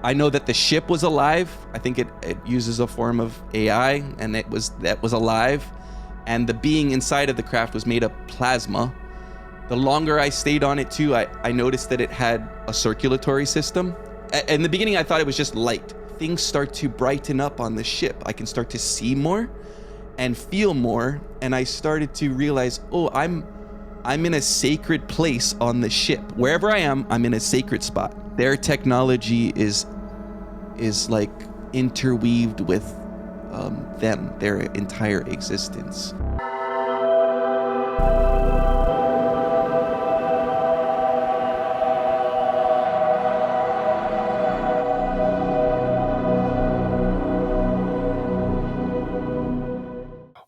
I know that the ship was alive. I think it uses a form of AI, and that was alive. And the being inside of the craft was made of plasma. The longer I stayed on it too, I noticed that it had a circulatory system. In the beginning, I thought it was just light. Things start to brighten up on the ship. I can start to see more and feel more. And I started to realize, oh, I'm in a sacred place on the ship. Wherever I am, I'm in a sacred spot. Their technology is like interweaved with them, their entire existence.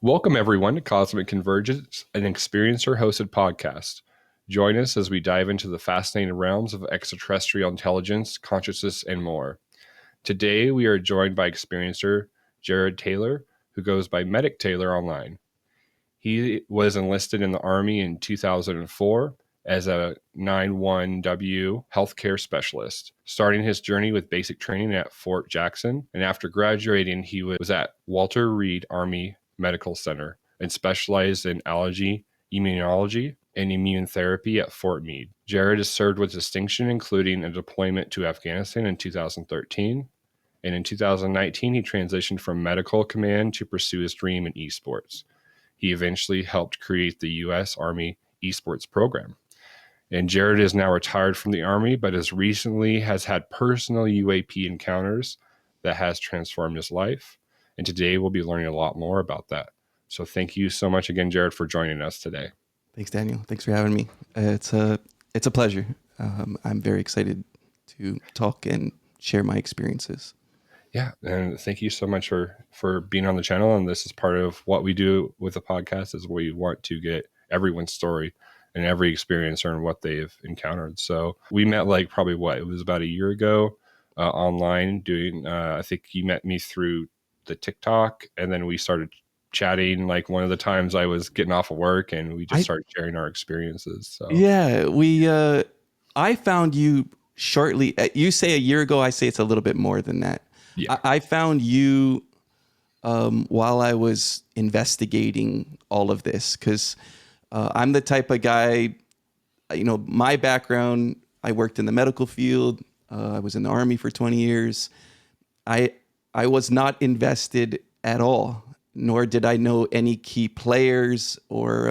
Welcome everyone to Cosmic Convergence, an experiencer-hosted podcast. Join us as we dive into the fascinating realms of extraterrestrial intelligence, consciousness, and more. Today, we are joined by experiencer Jared Taylor, who goes by MedicTaylor online. He was enlisted in the Army in 2004 as a 9-1W healthcare specialist, starting his journey with basic training at Fort Jackson. And after graduating, he was at Walter Reed Army Medical Center and specialized in allergy, immunology, and immunotherapy at Fort Meade. Jared has served with distinction, including a deployment to Afghanistan in 2013. And in 2019, he transitioned from medical command to pursue his dream in esports. He eventually helped create the U.S. Army Esports Program. And Jared is now retired from the Army, but has recently had personal UAP encounters that has transformed his life. And today we'll be learning a lot more about that. So thank you so much again, Jared, for joining us today. Thanks, Daniel. Thanks for having me. It's a pleasure. I'm very excited to talk and share my experiences. Yeah, and thank you so much for being on the channel. And this is part of what we do with the podcast, is we want to get everyone's story and every experiencer and what they've encountered. So we met it was about a year ago online doing, I think you met me through the TikTok, and then we started chatting like one of the times I was getting off of work, and we just started sharing our experiences. So yeah, I found you shortly. You say a year ago, I say it's a little bit more than that. Yeah. I found you while I was investigating all of this, because I'm the type of guy, my background, I worked in the medical field. I was in the Army for 20 years. I was not invested at all, nor did I know any key players or,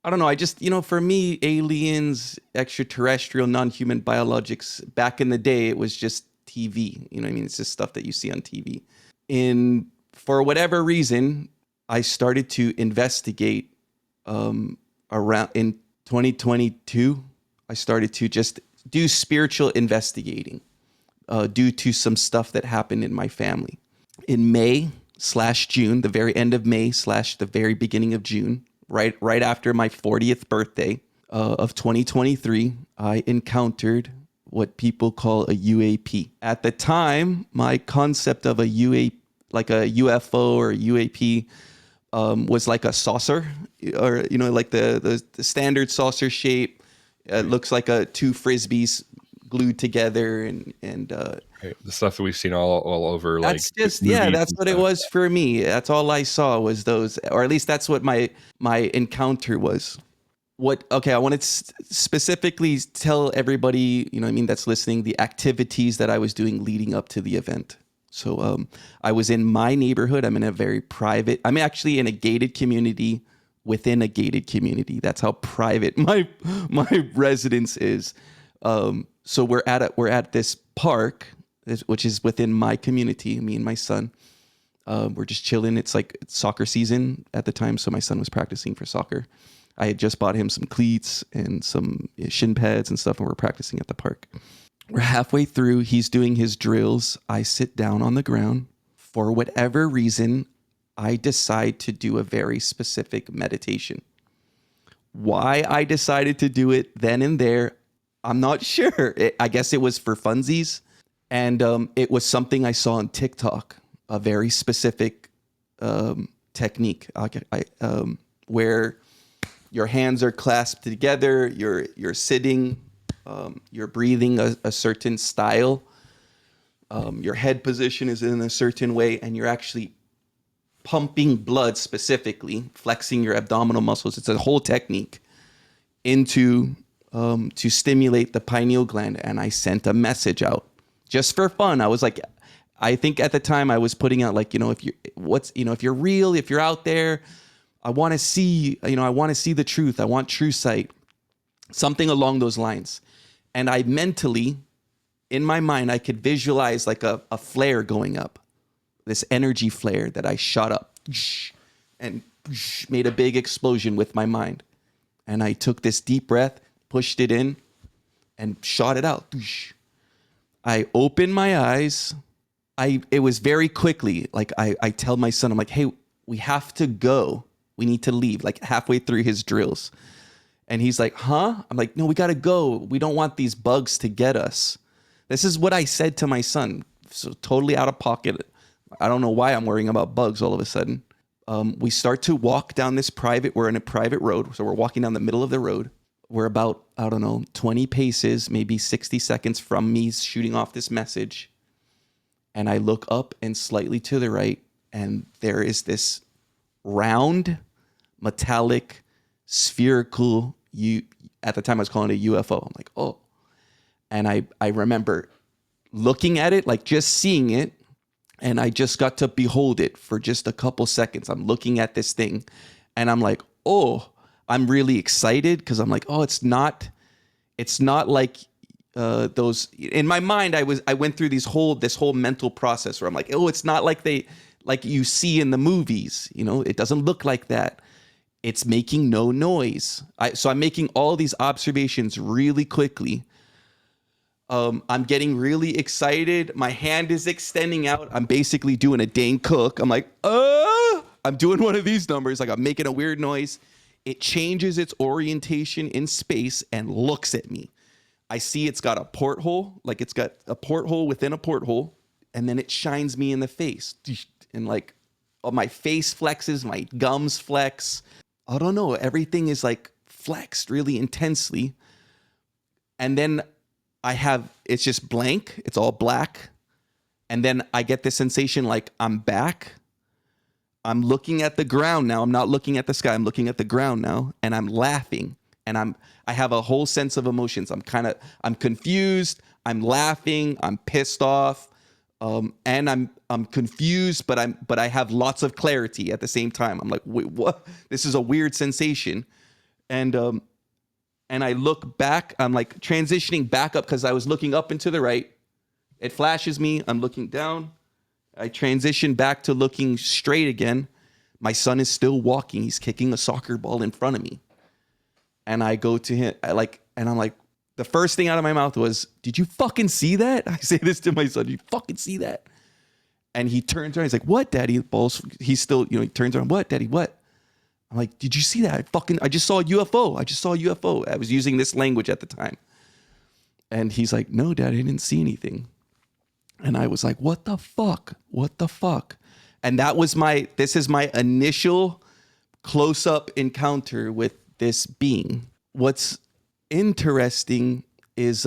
I don't know. I just, for me, aliens, extraterrestrial, non-human biologics, back in the day, it was just TV. It's just stuff that you see on TV. For whatever reason, I started to investigate around in 2022. I started to just do spiritual investigating due to some stuff that happened in my family. In May/June, the very end of May/ the very beginning of June, right after my 40th birthday of 2023, I encountered what people call a UAP. At the time, my concept of a UAP, like a UFO or a UAP, was like a saucer, or like the standard saucer shape. It looks like two frisbees glued together, and the stuff that we've seen all over. That's that's what it was for me. That's all I saw was those, or at least that's what my encounter was. I want to specifically tell everybody, that's listening, the activities that I was doing leading up to the event. So I was in my neighborhood. I'm in a very private, I'm actually in a gated community within a gated community. That's how private my residence is. So we're at this park, which is within my community, me and my son. We're just chilling. It's soccer season at the time, so my son was practicing for soccer. I had just bought him some cleats and some shin pads and stuff, and we're practicing at the park. We're halfway through. He's doing his drills. I sit down on the ground. For whatever reason, I decide to do a very specific meditation. Why I decided to do it then and there, I'm not sure. I guess it was for funsies. And it was something I saw on TikTok, a very specific technique where your hands are clasped together, you're sitting You're breathing a certain style. Your head position is in a certain way, and you're actually pumping blood specifically, flexing your abdominal muscles. It's a whole technique into to stimulate the pineal gland. And I sent a message out just for fun. I was like, I think at the time I was putting out like, if you're real, if you're out there, I want to see, I want to see the truth. I want true sight, something along those lines. And I mentally, in my mind, I could visualize like a flare going up, this energy flare that I shot up and made a big explosion with my mind. And I took this deep breath, pushed it in, and shot it out. I opened my eyes. It was very quickly. Like I tell my son, I'm like, hey, we have to go. We need to leave, like halfway through his drills. And he's like, huh? I'm like, no, we got to go. We don't want these bugs to get us. This is what I said to my son. So totally out of pocket. I don't know why I'm worrying about bugs all of a sudden. We start to walk down we're in a private road. So we're walking down the middle of the road. We're about, 20 paces, maybe 60 seconds from me shooting off this message. And I look up and slightly to the right, and there is this round, metallic, spherical, at the time I was calling it a UFO. I'm like, oh. And I remember looking at it, like just seeing it, and I just got to behold it for just a couple seconds. I'm looking at this thing, and I'm like, oh, I'm really excited because I'm like, oh, it's not like those. In my mind, I went through this whole mental process where I'm like, oh, it's not like you see in the movies. It doesn't look like that. It's making no noise. So I'm making all these observations really quickly. I'm getting really excited. My hand is extending out. I'm basically doing a Dane Cook. I'm like, I'm doing one of these numbers. Like I'm making a weird noise. It changes its orientation in space and looks at me. I see it's got a porthole, like it's got a porthole within a porthole, and then it shines me in the face. And like, my face flexes, my gums flex. I don't know. Everything is like flexed really intensely. And then it's just blank. It's all black. And then I get the sensation like I'm back. I'm looking at the ground now. I'm not looking at the sky. I'm looking at the ground now, and I'm laughing. And I have a whole sense of emotions. I'm confused. I'm laughing. I'm pissed off. And I'm confused, but I have lots of clarity at the same time. I'm like, wait, what? This is a weird sensation. And I look back. I'm like transitioning back up because I was looking up and to the right. It flashes me. I'm looking down. I transition back to looking straight again. My son is still walking. He's kicking a soccer ball in front of me. And I go to him, and I'm like, the first thing out of my mouth was, did you fucking see that? I say this to my son, did you fucking see that? And he turns around, he's like, what, Daddy? He's still, he turns around, what, Daddy, what? I'm like, did you see that? I just saw a UFO. I was using this language at the time. And he's like, no, Dad, I didn't see anything. And I was like, what the fuck? And this is my initial close-up encounter with this being. What's interesting is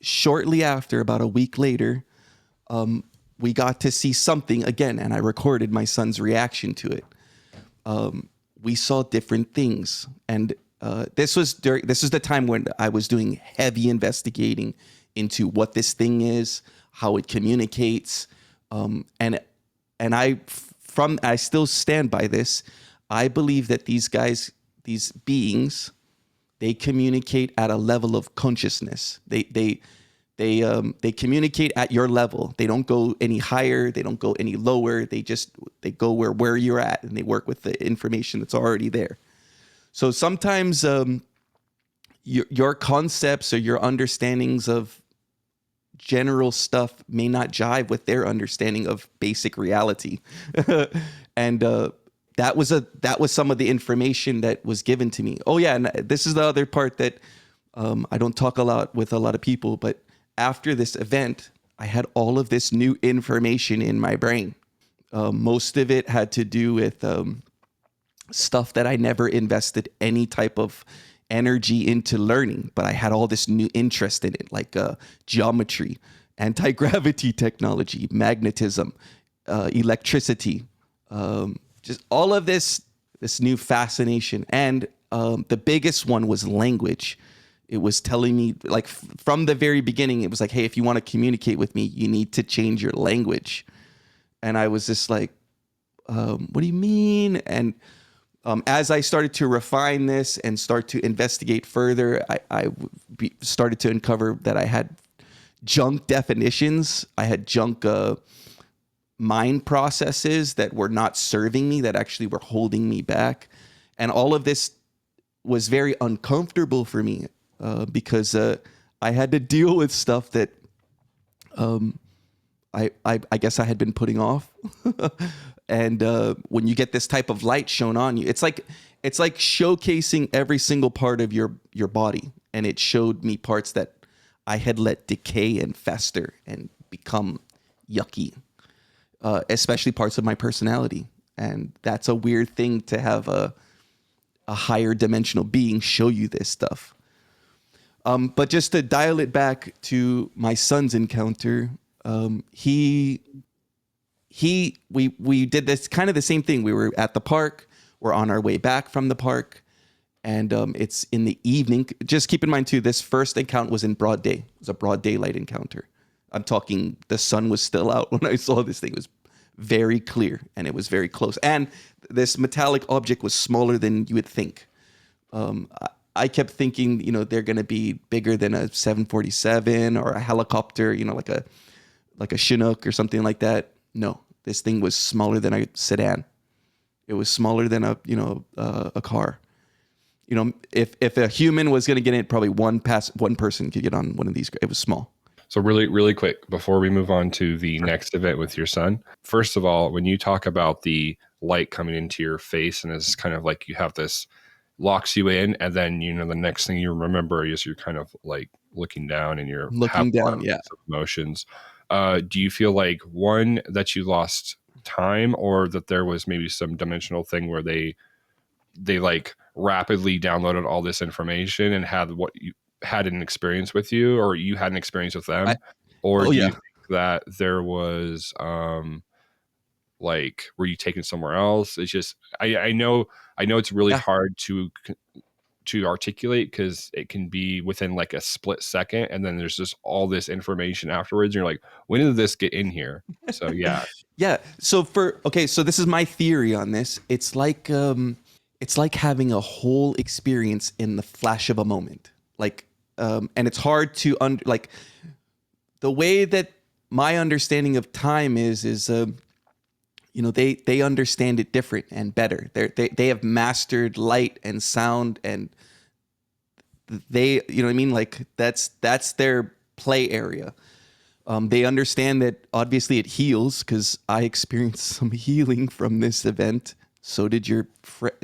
shortly after, about a week later, we got to see something again, and I recorded my son's reaction to it. We saw different things, and this was the time when I was doing heavy investigating into what this thing is, how it communicates, and I still stand by this. I believe that these beings, they communicate at a level of consciousness. They communicate at your level. They don't go any higher. They don't go any lower. They go where you're at, and they work with the information that's already there. So sometimes your concepts or your understandings of general stuff may not jive with their understanding of basic reality. And that was some of the information that was given to me. Oh yeah, and this is the other part that I don't talk a lot with a lot of people, but after this event, I had all of this new information in my brain. Most of it had to do with stuff that I never invested any type of energy into learning, but I had all this new interest in it, like geometry, anti-gravity technology, magnetism, electricity, just all of this new fascination. And the biggest one was language. It was telling me, like, from the very beginning, it was like, hey, if you want to communicate with me, you need to change your language. And I was just like, what do you mean? And as I started to refine this and start to investigate further, I started to uncover that I had junk definitions. I had junk mind processes that were not serving me, that actually were holding me back. And all of this was very uncomfortable for me because I had to deal with stuff that I guess I had been putting off. And when you get this type of light shown on you, it's like showcasing every single part of your body. And it showed me parts that I had let decay and fester and become yucky, especially parts of my personality. And that's a weird thing to have a higher dimensional being show you this stuff. But just to dial it back to my son's encounter, we did this kind of the same thing. We were at the park. We're on our way back from the park, and it's in the evening. Just keep in mind too, this first encounter was in broad day. It was a broad daylight encounter. I'm talking, the sun was still out when I saw this thing. It was very clear and it was very close. And this metallic object was smaller than you would think. I kept thinking, they're going to be bigger than a 747 or a helicopter, like a Chinook or something like that. No, this thing was smaller than a sedan. It was smaller than a car. If a human was going to get in, probably one person could get on one of these. It was small. So really, really quick, before we move on to the next event with your son, first of all, when you talk about the light coming into your face and it's kind of like you have this locks you in, and then, the next thing you remember is you're kind of like looking down and you're looking down, yeah. Emotions. Do you feel like, one, that you lost time, or that there was maybe some dimensional thing where they like rapidly downloaded all this information and had an experience with you, or you had an experience with them? Do you think that there was like, were you taken somewhere else? It's just, I know it's really hard to articulate, because it can be within like a split second, and then there's just all this information afterwards, and you're like, when did this get in here? So yeah. Yeah. So so this is my theory on this. It's like having a whole experience in the flash of a moment. Like, and it's hard to like the way that my understanding of time is they understand it different and better. They have mastered light and sound, and they, like that's their play area. They understand that obviously it heals, because I experienced some healing from this event. So did your friend,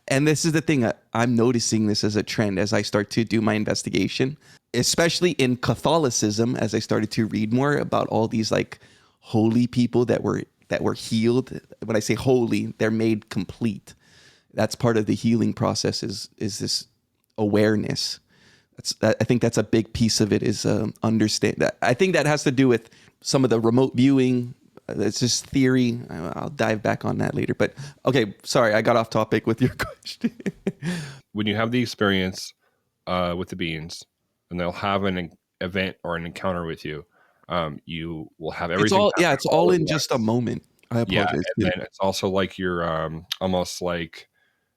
And this is the thing, I'm noticing this as a trend as I start to do my investigation, especially in Catholicism, as I started to read more about all these like holy people that were healed. When I say holy, they're made complete. That's part of the healing process, is this awareness. I think that's a big piece of it, is understand that. I think that has to do with some of the remote viewing. It's just theory. I'll dive back on that later. But okay, sorry, I got off topic with your question. When you have the experience with the beings, and they'll have an event or an encounter with you, you will have everything. It's all in just a moment. I apologize. Yeah, and then it's also like you're almost like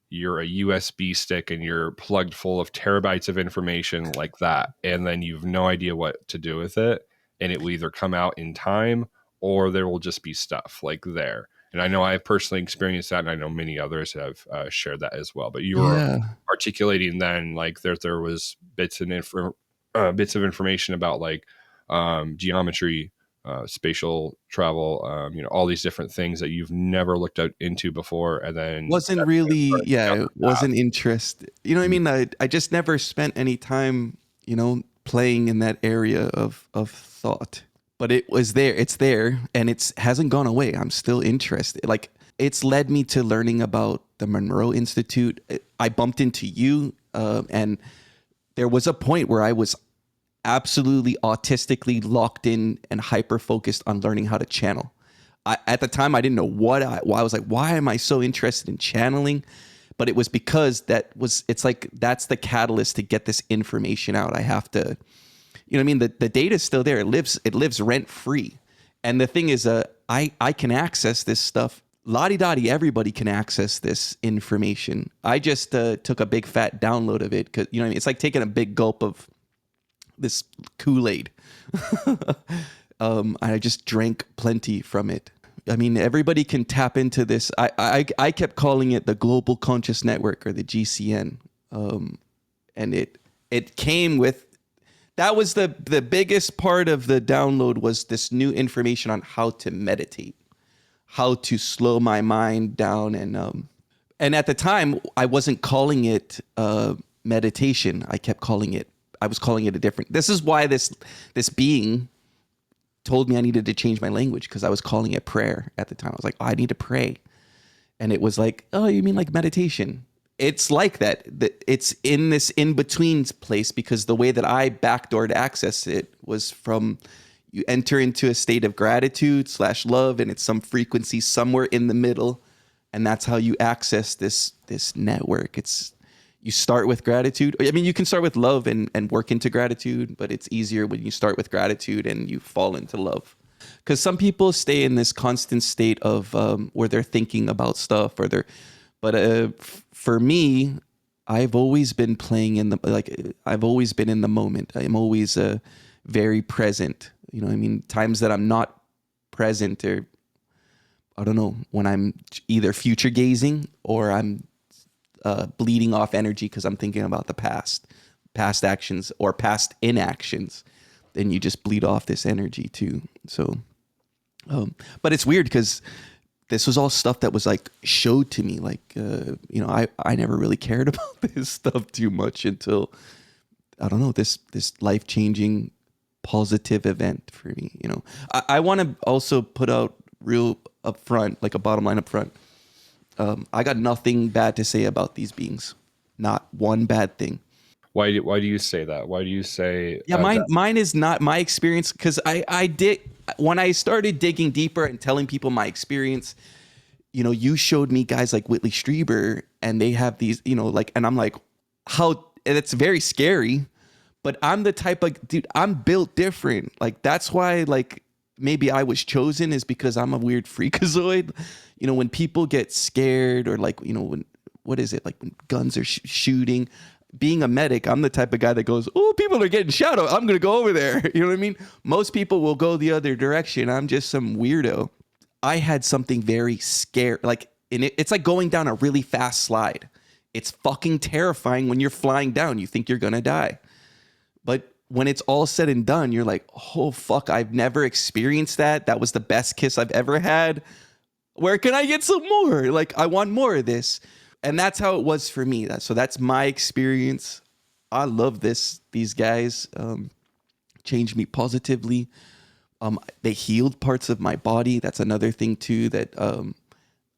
you're a USB stick and you're plugged full of terabytes of information like that, and then you've no idea what to do with it, and it will either come out in time, or there will just be stuff like there. And I know I've personally experienced that, and I know many others have shared that as well. But you were articulating then, like there was bits of information about like geometry, spatial travel, all these different things that you've never looked into before, and then wasn't interested. I just never spent any time, playing in that area of thought. But it was there. It's there, and it hasn't gone away. I'm still interested. Like, it's led me to learning about the Monroe Institute. I bumped into you And there was a point where I was absolutely autistically locked in and hyper focused on learning how to channel. At the time, I didn't know why I was like, why am I so interested in channeling? But it was because it's like, that's the catalyst to get this information out. I have to, you know what I mean? The data is still there. It lives rent free. And the thing is, I can access this stuff. Lottie-dottie, everybody can access this information. I just took a big fat download of it because, you know what I mean? It's like taking a big gulp of this Kool-Aid. I just drank plenty from it. I mean, everybody can tap into this. I kept calling it the Global Conscious Network, or the GCN. And it came with, that was the biggest part of the download, was this new information on how to meditate, how to slow my mind down. And at the time, I wasn't calling it meditation. I was calling it a different, this is why this being told me I needed to change my language, because I was calling it prayer at the time. I was like, oh, I need to pray. And it was like, oh, you mean like meditation? It's like that. It's in this in-between place, because the way that I backdoored access it was from, you enter into a state of gratitude / love, and it's some frequency somewhere in the middle. And that's how you access this network. You start with gratitude. I mean, you can start with love and work into gratitude, but it's easier when you start with gratitude and you fall into love. Because some people stay in this constant state of where they're thinking about stuff, for me, I've always been I've always been in the moment. I'm always very present. You know what I mean? Times that I'm not present, or I don't know, when I'm either future gazing or I'm bleeding off energy because I'm thinking about the past actions or past inactions, then you just bleed off this energy too. So, but it's weird because this was all stuff that was like showed to me. Like, you know, I never really cared about this stuff too much until, I don't know, this life-changing positive event for me. You know, I want to also put out real upfront, like a bottom line up front. I got nothing bad to say about these beings. Not one bad thing. Why do you say that? Why do you say? Yeah, mine is not my experience, because I did, when I started digging deeper and telling people my experience. You know, you showed me guys like Whitley Strieber, and they have these, you know, like, and I'm like, how? And it's very scary. But I'm the type of dude. I'm built different. Like, that's why, like, maybe I was chosen, is because I'm a weird freakazoid. You know, when people get scared, or like, you know, when, what is it, like when guns are shooting, being a medic, I'm the type of guy that goes, oh, people are getting shot at, I'm going to go over there. You know what I mean? Most people will go the other direction. I'm just some weirdo. I had something very scary, like, it's like going down a really fast slide. It's fucking terrifying when you're flying down. You think you're going to die. But when it's all said and done, you're like, oh, fuck, I've never experienced that. That was the best kiss I've ever had. Where can I get some more? Like, I want more of this. And that's how it was for me. So that's my experience. I love these guys changed me positively. They healed parts of my body. That's another thing too, that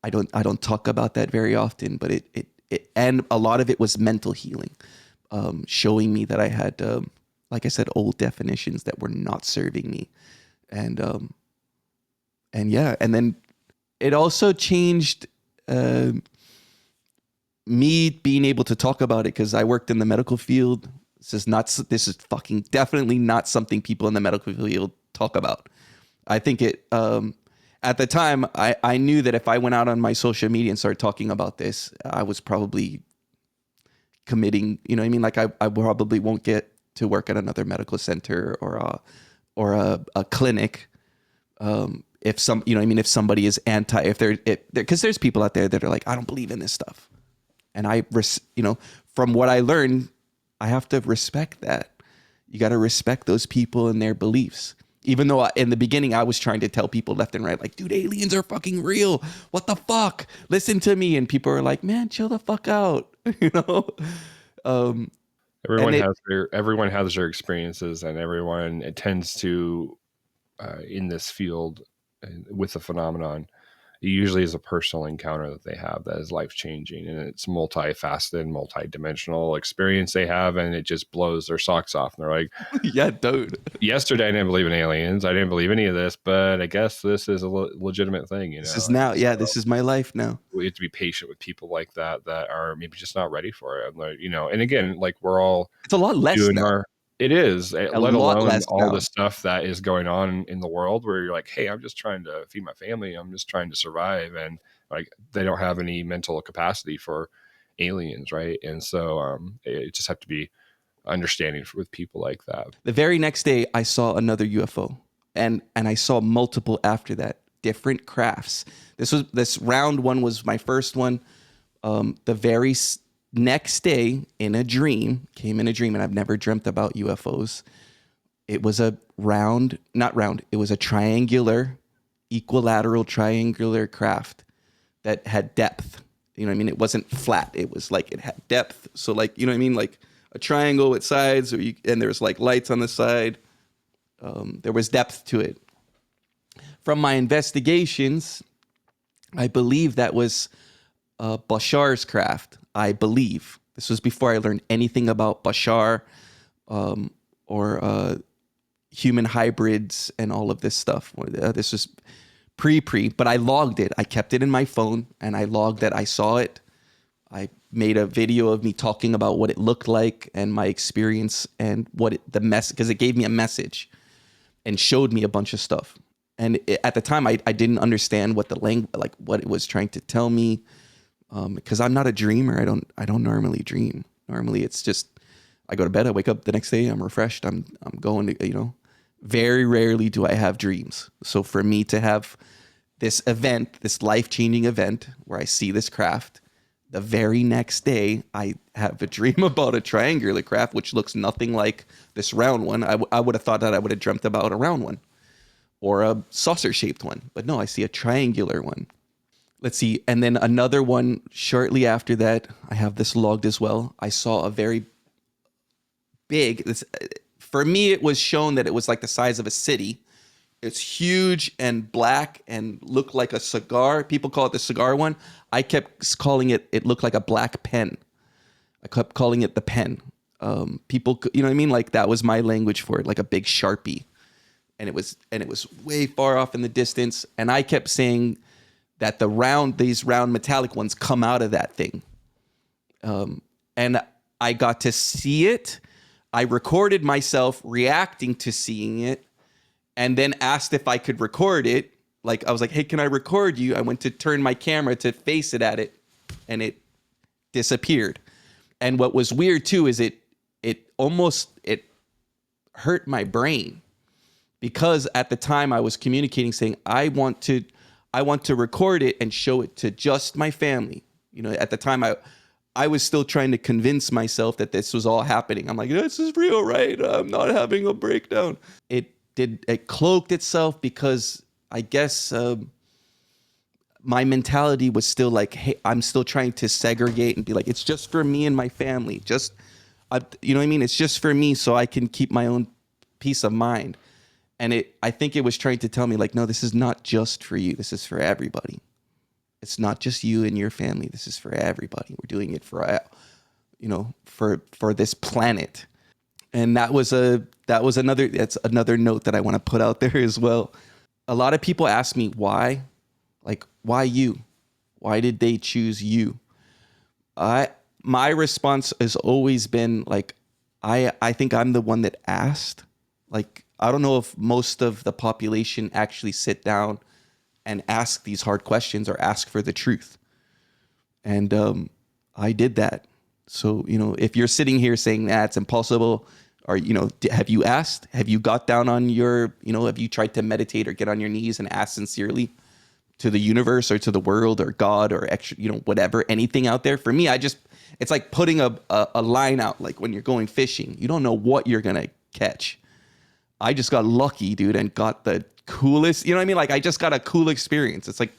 I don't talk about that very often, but it and a lot of it was mental healing, showing me that I had, like I said, old definitions that were not serving me. And yeah, and then it also changed me being able to talk about it, because I worked in the medical field. This is fucking definitely not something people in the medical field talk about. I think at the time, I knew that if I went out on my social media and started talking about this, I was probably committing, you know what I mean? Like, I probably won't get to work at another medical center or a clinic. If you know what I mean? If somebody is because there's people out there that are like, I don't believe in this stuff. And you know, from what I learned, I have to respect that. You got to respect those people and their beliefs. Even though in the beginning, I was trying to tell people left and right, like, dude, aliens are fucking real. What the fuck? Listen to me. And people are like, man, chill the fuck out. You know? Everyone has their experiences, and everyone tends to, in this field with the phenomenon, it usually is a personal encounter that they have that is life changing, and it's multifaceted, multi-dimensional experience they have, and it just blows their socks off. And they're like, Yeah, dude. yesterday I didn't believe in aliens, I didn't believe any of this, but I guess this is a legitimate thing, This is now. And Yeah, so this is my life now. we have to be patient with people like that are maybe just not ready for it. And like, and again, like we're all It's a lot less doing now. our, it is, A let lot alone less all now. the stuff that is going on in the world where you're like, hey, I'm just trying to feed my family, I'm just trying to survive, and like they don't have any mental capacity for aliens, right? And so it just have to be understanding with people like that. The very next day, I saw another UFO, and I saw multiple after that, different crafts. This round one was my first one. The very next day, came in a dream, and I've never dreamt about UFOs. It was a not round. It was a equilateral triangular craft that had depth. You know what I mean? It wasn't flat. It was like it had depth. So like, you know what I mean? Like a triangle with sides, and there's like lights on the side. There was depth to it. From my investigations, I believe that was Bashar's craft. I believe this was before I learned anything about Bashar or human hybrids and all of this stuff. This was pre, but I logged it. I kept it in my phone, and I logged that I saw it. I made a video of me talking about what it looked like and my experience and the mess, because it gave me a message and showed me a bunch of stuff. And at the time, I didn't understand what the language, like what it was trying to tell me, because I'm not a dreamer. I don't normally dream. Normally, it's just I go to bed, I wake up the next day, I'm refreshed. I'm going to, very rarely do I have dreams. So for me to have this event, this life-changing event where I see this craft, the very next day, I have a dream about a triangular craft, which looks nothing like this round one. I would have thought that I would have dreamt about a round one or a saucer-shaped one. But no, I see a triangular one. Let's see. And then another one shortly after that, I have this logged as well. I saw a very big, for me, it was shown that it was like the size of a city. It's huge and black and looked like a cigar. People call it the cigar one. I kept calling it looked like a black pen. I kept calling it the pen. People, you know what I mean? Like that was my language for it, like a big Sharpie. And it was way far off in the distance. And I kept saying that these round metallic ones come out of that thing. And I got to see it. I recorded myself reacting to seeing it, and then asked if I could record it. Like I was like, hey, can I record you? I went to turn my camera to face it at it, and it disappeared. And what was weird too is it hurt my brain, because at the time I was communicating saying I want to record it and show it to just my family. At the time I was still trying to convince myself that this was all happening. I'm like, this is real, right? I'm not having a breakdown. It cloaked itself because I guess my mentality was still like, hey, I'm still trying to segregate and be like, it's just for me and my family. You know what I mean? It's just for me so I can keep my own peace of mind. And I think it was trying to tell me like, no, this is not just for you. This is for everybody. It's not just you and your family. This is for everybody. We're doing it for this planet. And that's another note that I want to put out there as well. A lot of people ask me why, like, why you? Why did they choose you? My response has always been like, I think I'm the one that asked. Like, I don't know if most of the population actually sit down and ask these hard questions or ask for the truth. And I did that. So, if you're sitting here saying that's impossible, or, have you asked? Have you got down on have you tried to meditate or get on your knees and ask sincerely to the universe or to the world or God or whatever, anything out there? For me, it's like putting a line out, like when you're going fishing. You don't know what you're going to catch. I just got lucky, dude, and got the coolest, you know what I mean? Like I just got a cool experience. It's like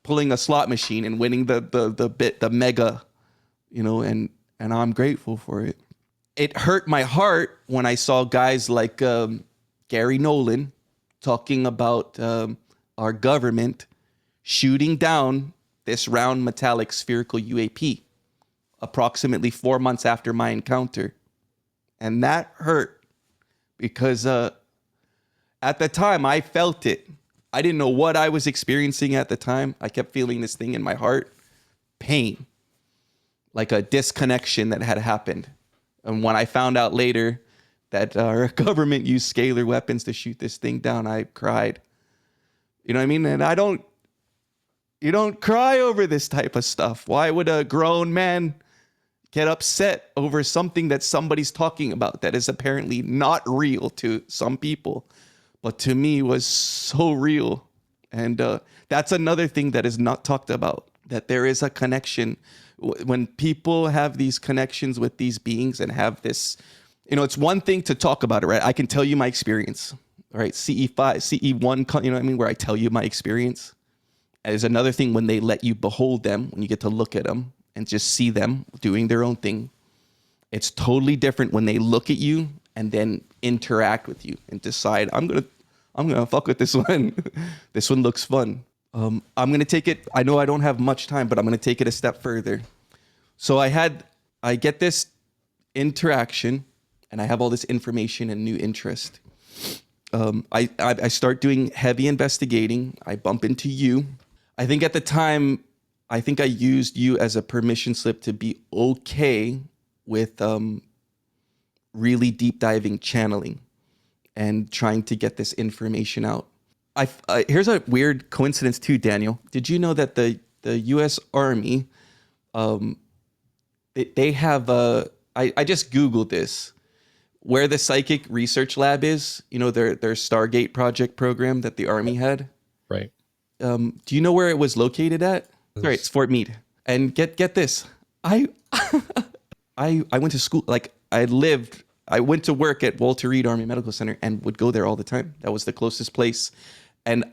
pulling a slot machine and winning the mega, and I'm grateful for it. It hurt my heart when I saw guys like Gary Nolan talking about our government shooting down this round metallic spherical UAP approximately 4 months after my encounter. And that hurt because at the time I felt it. I didn't know what I was experiencing at the time. I kept feeling this thing in my heart, pain, like a disconnection that had happened. And when I found out later that our government used scalar weapons to shoot this thing down, I cried. You know what I mean? And you don't cry over this type of stuff. Why would a grown man get upset over something that somebody's talking about that is apparently not real to some people, but to me was so real? And that's another thing that is not talked about, that there is a connection. When people have these connections with these beings and have this, it's one thing to talk about it, right? I can tell you my experience, right? CE5, CE1, you know what I mean? Where I tell you my experience. There's another thing when they let you behold them, when you get to look at them and just see them doing their own thing. It's totally different when they look at you and then interact with you and decide, I'm gonna fuck with this one. This one looks fun. I'm gonna take it. I know I don't have much time, but I'm gonna take it a step further. So I get this interaction, and I have all this information and new interest. I start doing heavy investigating. I bump into you. I think at the time, I used you as a permission slip to be okay with really deep diving channeling and trying to get this information out. Here's a weird coincidence too, Daniel. Did you know that the U.S. Army, they have I just Googled this, where the psychic research lab is, their Stargate project program that the Army had. Right. Do you know where it was located at? Right, it's Fort Meade. And get this, I went to school, I went to work at Walter Reed Army Medical Center and would go there all the time. That was the closest place. And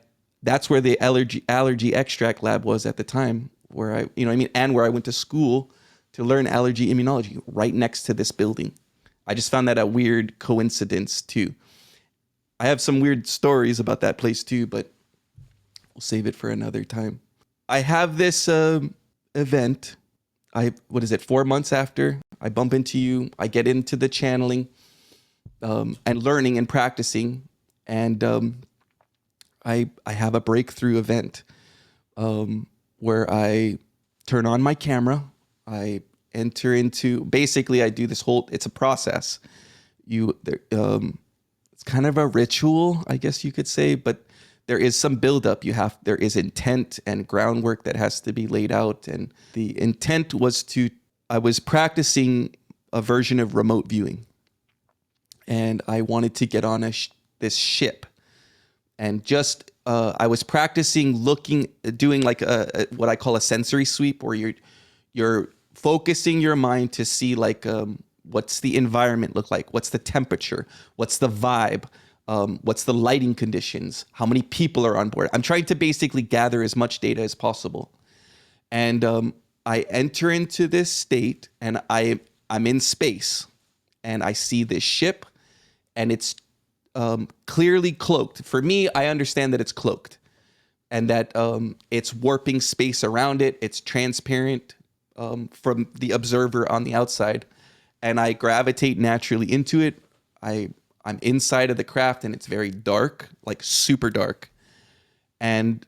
that's where the allergy extract lab was at the time, where and where I went to school to learn allergy immunology, right next to this building. I just found that a weird coincidence too. I have some weird stories about that place too, but we'll save it for another time. I have this event. 4 months after I bump into you, I get into the channeling and learning and practicing, and I have a breakthrough event where I turn on my camera. I enter into, basically I do this whole, it's a process. It's kind of a ritual, I guess you could say, but there is some buildup. There is intent and groundwork that has to be laid out. And the intent was I was practicing a version of remote viewing, and I wanted to get on this ship, and just, I was practicing doing like what I call a sensory sweep, where you're focusing your mind to see what's the environment look like? What's the temperature? What's the vibe? What's the lighting conditions? How many people are on board? I'm trying to basically gather as much data as possible. And I enter into this state, and I'm in space, and I see this ship, and it's clearly cloaked. For me, I understand that it's cloaked, and that it's warping space around it. It's transparent from the observer on the outside, and I gravitate naturally into it. I'm inside of the craft, and it's very dark, like super dark. And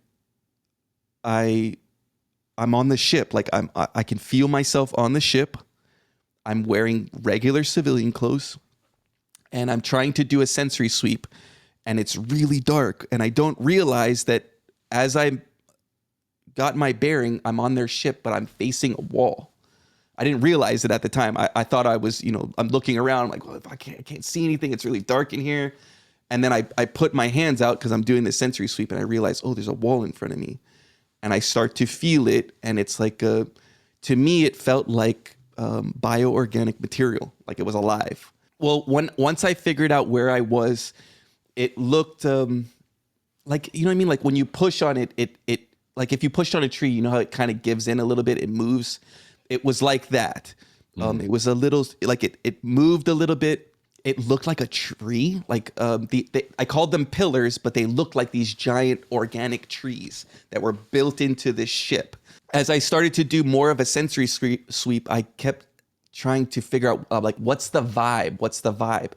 I'm on the ship. Like I can feel myself on the ship. I'm wearing regular civilian clothes, and I'm trying to do a sensory sweep, and it's really dark. And I don't realize that as I got my bearing, I'm on their ship, but I'm facing a wall. I didn't realize it at the time. I thought I was, I'm looking around, I'm like, well, if I can't see anything, it's really dark in here. And then I put my hands out because I'm doing this sensory sweep, and I realize, oh, there's a wall in front of me. And I start to feel it, and it's like, to me, it felt like bioorganic material, like it was alive. Well, once I figured out where I was, it looked like, you know what I mean? Like when you push on it, it like if you pushed on a tree, you know how it kind of gives in a little bit, it moves. It was like that. It was a little, like it moved a little bit. it looked like a tree. Like I called them pillars, but they looked like these giant organic trees that were built into this ship. As I started to do more of a sensory sweep, I kept trying to figure out like, what's the vibe? What's the vibe?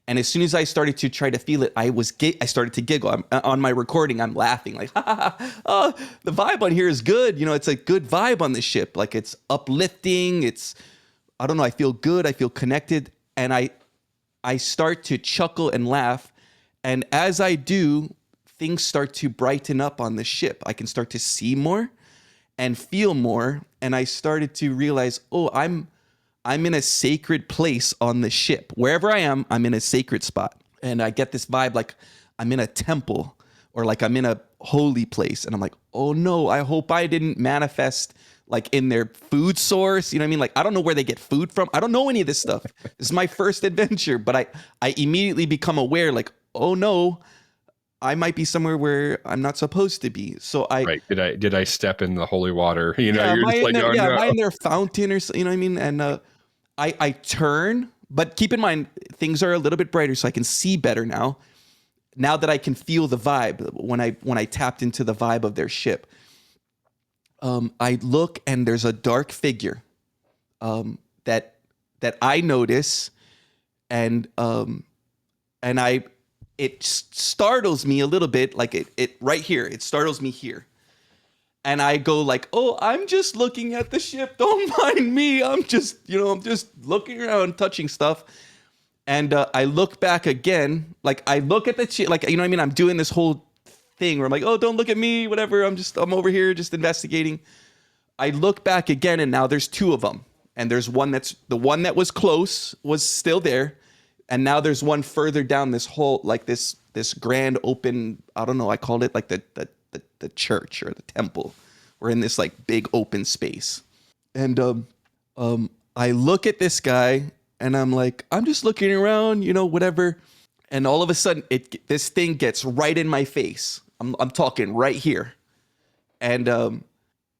And as soon as I started to try to feel it, I started to giggle. On my recording, I'm laughing like, ha, ha, ha, oh, the vibe on here is good. You know, it's a good vibe on the ship. Like it's uplifting. I don't know. I feel good. I feel connected. And I start to chuckle and laugh. And as I do, things start to brighten up on the ship. I can start to see more and feel more. And I started to realize, oh, I'm in a sacred place on the ship. Wherever I am, I'm in a sacred spot. And I get this vibe like I'm in a temple or like I'm in a holy place. And I'm like, oh no, I hope I didn't manifest like in their food source. You know what I mean? Like, I don't know where they get food from. I don't know any of this stuff. This is my first adventure, but I immediately become aware like, oh no, I might be somewhere where I'm not supposed to be. So right. Did I step in the holy water? You know, yeah, you're just like, oh no. am I in their fountain or so, you know what I mean? And I turn, but keep in mind, things are a little bit brighter so I can see better now. Now that I can feel the vibe when I tapped into the vibe of their ship. I look and there's a dark figure that I notice, and it startles me a little bit, like it right here. It startles me here. And I go like, oh, I'm just looking at the ship. Don't mind me. I'm just looking around, touching stuff. And I look back again. Like I look at the ship, like, you know what I mean? I'm doing this whole thing where I'm like, oh, don't look at me, whatever. I'm over here just investigating. I look back again, and now there's two of them. And there's one the one that was close was still there. And now there's one further down this whole, like this grand open, I don't know, I called it like the church or the temple. We're in this like big open space. And I look at this guy and I'm like, I'm just looking around, you know, whatever. And all of a sudden this thing gets right in my face. I'm talking right here. And I'm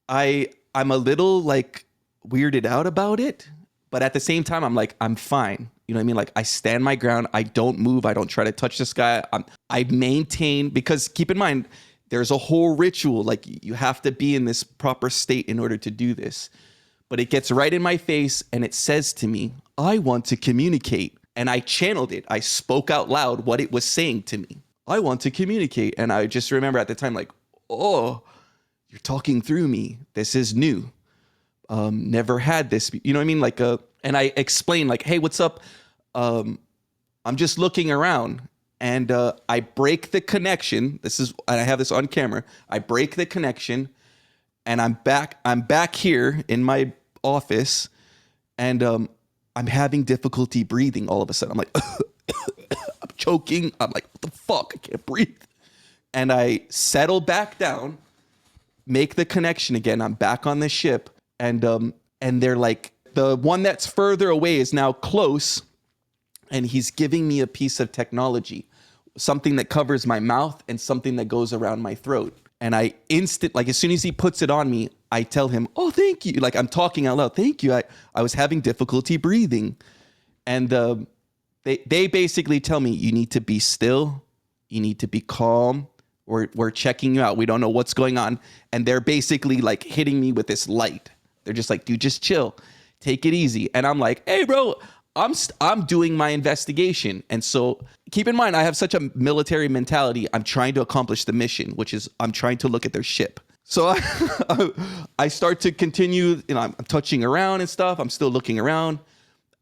a little like weirded out about it, but at the same time I'm like, I'm fine. You know what I mean? Like I stand my ground. I don't move. I don't try to touch this guy. I maintain, because keep in mind, there's a whole ritual. Like you have to be in this proper state in order to do this. But it gets right in my face and it says to me, I want to communicate. And I channeled it. I spoke out loud what it was saying to me. I want to communicate. And I just remember at the time, like, oh, you're talking through me. This is new. Never had this. You know what I mean? Like, and I explained like, hey, what's up? I'm just looking around. And I break the connection. And I have this on camera. I break the connection, and I'm back here in my office, and I'm having difficulty breathing. All of a sudden, I'm like, I'm choking. I'm like, what the fuck? I can't breathe. And I settle back down, make the connection again. I'm back on the ship, and they're like, the one that's further away is now close, and he's giving me a piece of technology. Something that covers my mouth and something that goes around my throat. And I like as soon as he puts it on me, I tell him, oh, thank you. Like I'm talking out loud. Thank you. I was having difficulty breathing. And they basically tell me, you need to be still. You need to be calm. We're checking you out. We don't know what's going on. And they're basically like hitting me with this light. They're just like, dude, just chill. Take it easy. And I'm like, hey, bro, I'm doing my investigation. And so keep in mind, I have such a military mentality. I'm trying to accomplish the mission, which is I'm trying to look at their ship. So I start to continue, you know, I'm touching around and stuff. I'm still looking around.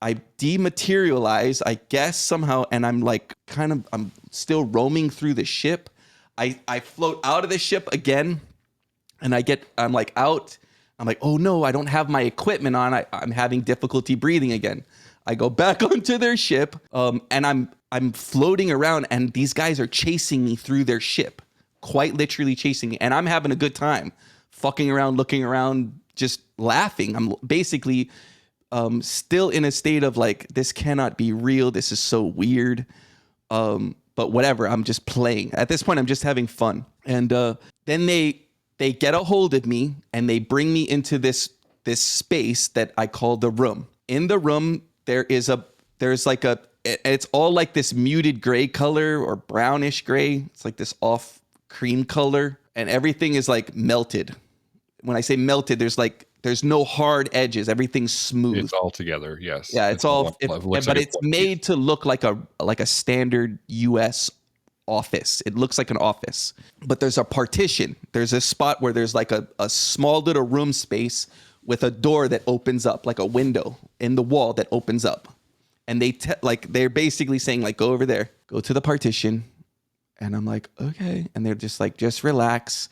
I dematerialize, I guess, somehow. And I'm like, I'm still roaming through the ship. I float out of the ship again, and I'm like out. I'm like, oh no, I don't have my equipment on. I'm having difficulty breathing again. I go back onto their ship, and I'm floating around, and these guys are chasing me through their ship, quite literally chasing me, and I'm having a good time, fucking around, looking around, just laughing. I'm basically still in a state of like, this cannot be real. This is so weird, but whatever. I'm just playing. At this point, I'm just having fun, and then they get a hold of me, and they bring me into this space that I call the room. In the room, there's like a it's all like this muted gray color or brownish gray. It's like this off cream color, and everything is like melted. When I say melted, there's no hard edges. Everything's smooth. It's all together. Yes. Yeah, it's all, looks but like it's made to look like a standard U.S. office. It looks like an office, but there's a partition. There's a spot where there's like a small little room space with a door that opens up, like a window in the wall that opens up. And they're basically saying like, go over there, go to the partition. And I'm like, okay. And they're just like, just relax.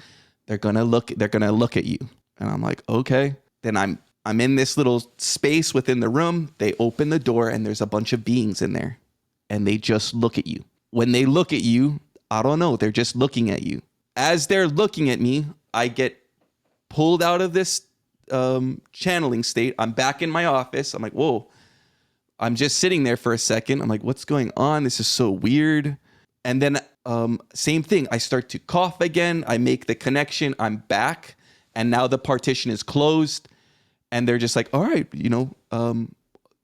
They're gonna look at you. And I'm like, okay. Then I'm in this little space within the room. They open the door and there's a bunch of beings in there. And they just look at you. When they look at you, I don't know, they're just looking at you. As they're looking at me, I get pulled out of this channeling state. I'm back in my office. I'm like, whoa. I'm just sitting there for a second. I'm like, what's going on? This is so weird. And then same thing. I start to cough again. I make the connection. I'm back. And now the partition is closed. And they're just like, all right,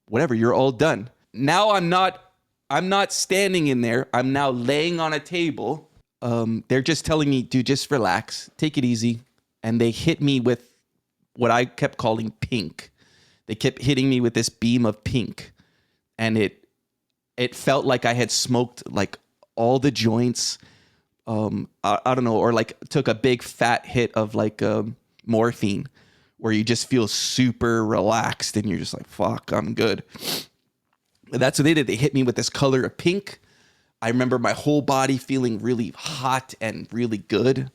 whatever, you're all done. Now I'm not standing in there. I'm now laying on a table. They're just telling me, dude, just relax. Take it easy. And they hit me with what I kept calling pink. They kept hitting me with this beam of pink. And it felt like I had smoked like all the joints. I don't know, or like took a big fat hit of like morphine, where you just feel super relaxed and you're just like, fuck, I'm good. But that's what they did. They hit me with this color of pink. I remember my whole body feeling really hot and really good.